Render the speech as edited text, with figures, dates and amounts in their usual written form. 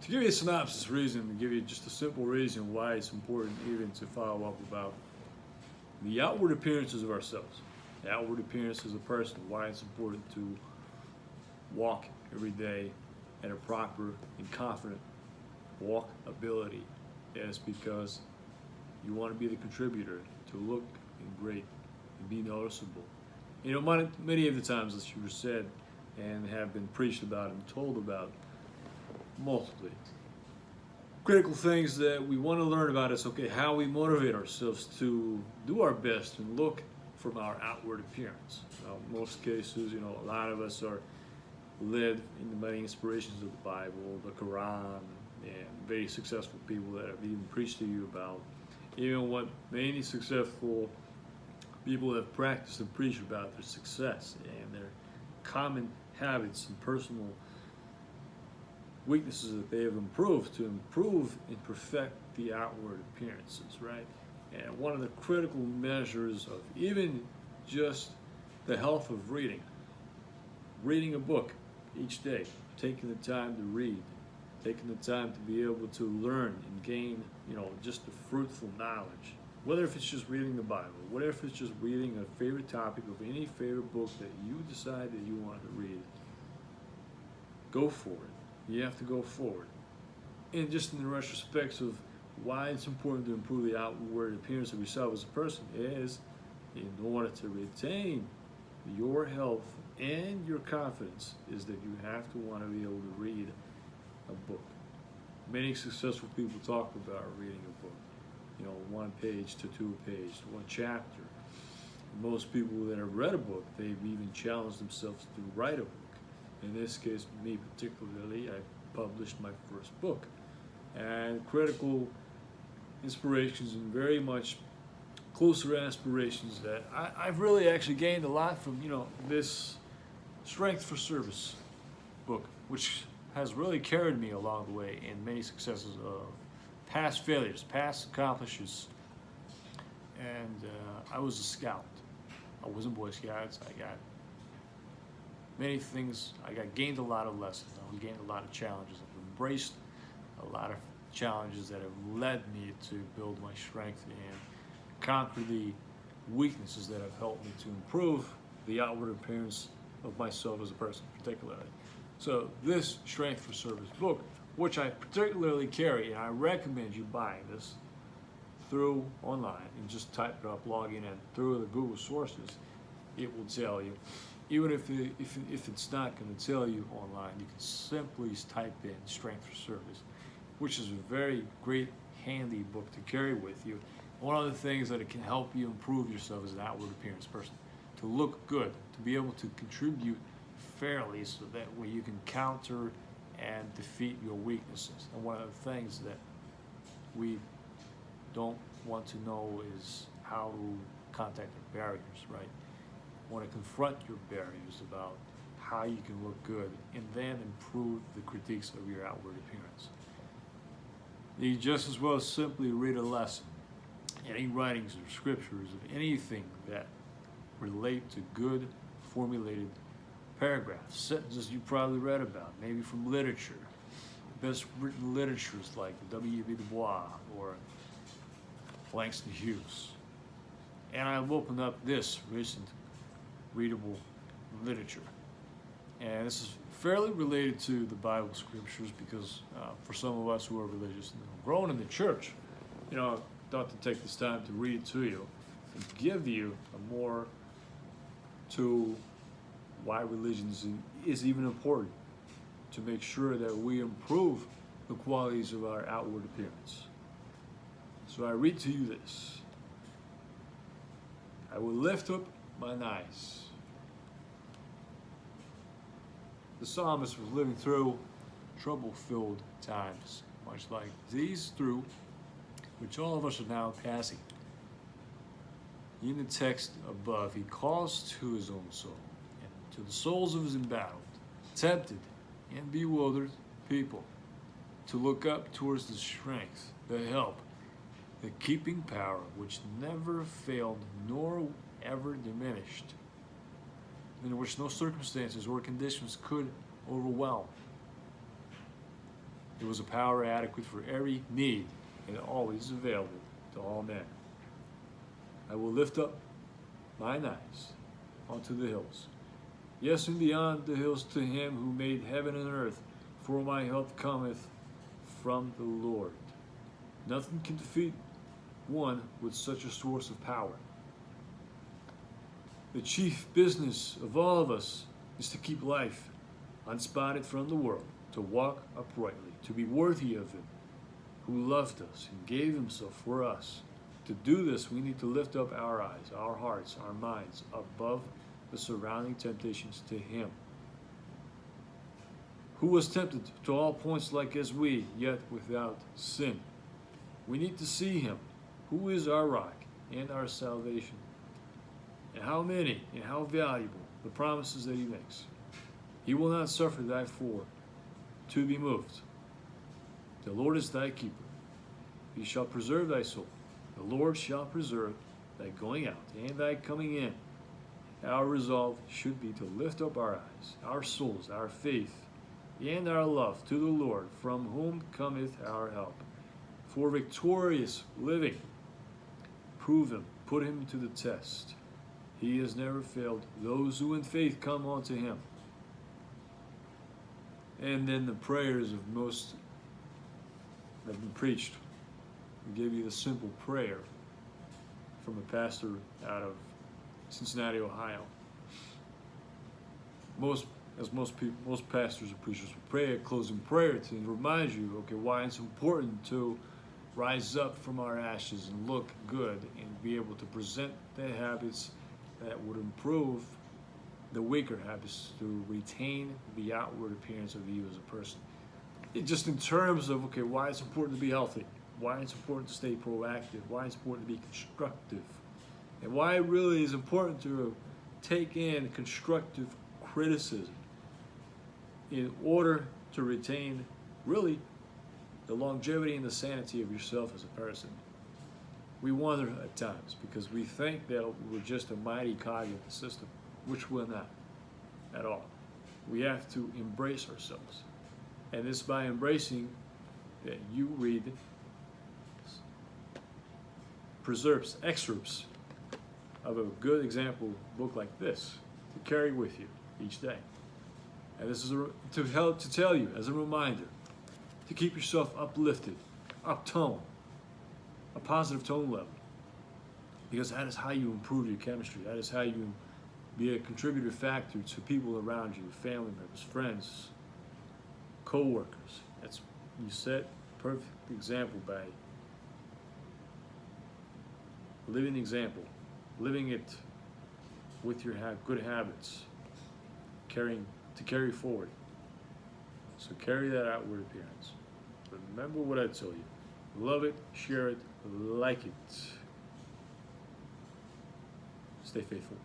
To give you a synopsis reason, to give you just a simple reason why it's important even to follow up about the outward appearances of ourselves, the outward appearance as a person, why it's important to walk every day at a proper and confident walk ability, is because you want to be the contributor, to look great and be noticeable. You know, many of the times, as you were said and have been preached about and told about multiply, critical things that we want to learn about is, okay, how we motivate ourselves to do our best and look from our outward appearance. Now, in most cases, you know, a lot of us are led in the many inspirations of the Bible, the Quran, and very successful people that have even preached to you about even what many successful people have practiced and preached about their success and their common habits and personal weaknesses that they have improved to improve and perfect the outward appearances, right? And one of the critical measures of even just the health of reading a book each day, taking the time to read, taking the time to be able to learn and gain, you know, just the fruitful knowledge. Whether if it's just reading the Bible, whether if it's just reading a favorite topic of any favorite book that you decide that you want to read, go for it. You have to go forward. And just in the retrospects of why it's important to improve the outward appearance of yourself as a person is in order to retain your health and your confidence, is that you have to want to be able to read a book. Many successful people talk about reading a book. You know, 1 page to 2 pages, 1 chapter. Most people that have read a book, they've even challenged themselves to write a book. In this case, me particularly, I published my first book. And critical inspirations and very much closer aspirations that I've really actually gained a lot from, you know, this Strength for Service book, which has really carried me along the way in many successes of past failures, past accomplishments. And I was a scout. I was in Boy Scouts. I got many things. I gained a lot of lessons. I gained a lot of challenges. I've embraced a lot of challenges that have led me to build my strength and conquer the weaknesses that have helped me to improve the outward appearance of myself as a person, particularly. So this Strength for Service book, which I particularly carry, and I recommend you buying this through online and just type it up, log in, and through the Google sources, it will tell you. Even if it's not going to tell you online, you can simply type in Strength for Service, which is a very great, handy book to carry with you. One of the things that it can help you improve yourself as an outward appearance person, to look good, to be able to contribute fairly, so that way you can counter and defeat your weaknesses. And one of the things that we don't want to know is how to contact the barriers, right? You want to confront your barriers about how you can look good and then improve the critiques of your outward appearance. You just as well simply read a lesson, any writings or scriptures of anything that relate to good formulated paragraphs, sentences you probably read about, maybe from literature. Best written literatures like W.E.B. Du Bois or Langston Hughes. And I've opened up this recent readable literature. And this is fairly related to the Bible scriptures because for some of us who are religious and grown in the church, you know, I thought to take this time to read to you and give you a more to why religion is even important, to make sure that we improve the qualities of our outward appearance. So I read to you this. I will lift up mine eyes. The psalmist was living through trouble-filled times, much like these through which all of us are now passing. In the text above, he calls to his own soul, and to the souls of his embattled, tempted, and bewildered people, to look up towards the strength, the help, the keeping power which never failed nor ever diminished, in which no circumstances or conditions could overwhelm. It was a power adequate for every need and always available to all men. I will lift up mine eyes unto the hills. Yes, and beyond the hills to him who made heaven and earth, for my help cometh from the Lord. Nothing can defeat one with such a source of power. The chief business of all of us is to keep life unspotted from the world, to walk uprightly, to be worthy of him who loved us and gave himself for us. To do this, we need to lift up our eyes, our hearts, our minds above the surrounding temptations to him, who was tempted to all points like as we, yet without sin. We need to see him, who is our rock and our salvation, and how many and how valuable the promises that he makes. He will not suffer thy foot to be moved. The Lord is thy keeper. He shall preserve thy soul. The Lord shall preserve thy going out and thy coming in. Our resolve should be to lift up our eyes, our souls, our faith, and our love to the Lord, from whom cometh our help. For victorious living, prove him, put him to the test. He has never failed those who in faith come unto him. And then the prayers of most have been preached. We gave you the simple prayer from a pastor out of Cincinnati, Ohio. Most pastors and preachers will pray a closing prayer to remind you, okay, why it's important to rise up from our ashes and look good and be able to present the habits that would improve the weaker habits to retain the outward appearance of you as a person. Just in terms of, okay, why it's important to be healthy, why it's important to stay proactive, why it's important to be constructive, and why it really is important to take in constructive criticism in order to retain really the longevity and the sanity of yourself as a person. We wonder at times because we think that we're just a mighty cog in the system, which we're not at all. We have to embrace ourselves. And it's by embracing that you read excerpts of a good example book like this to carry with you each day. And this is to tell you as a reminder to keep yourself uplifted, uptone, a positive tone level, because that is how you improve your chemistry. That is how you be a contributor factor to people around you, family members, friends, co-workers. That's, you set a perfect example by living the example, living it with your good habits, to carry forward. So carry that outward appearance. Remember what I told you. Love it, share it, like it. Stay faithful.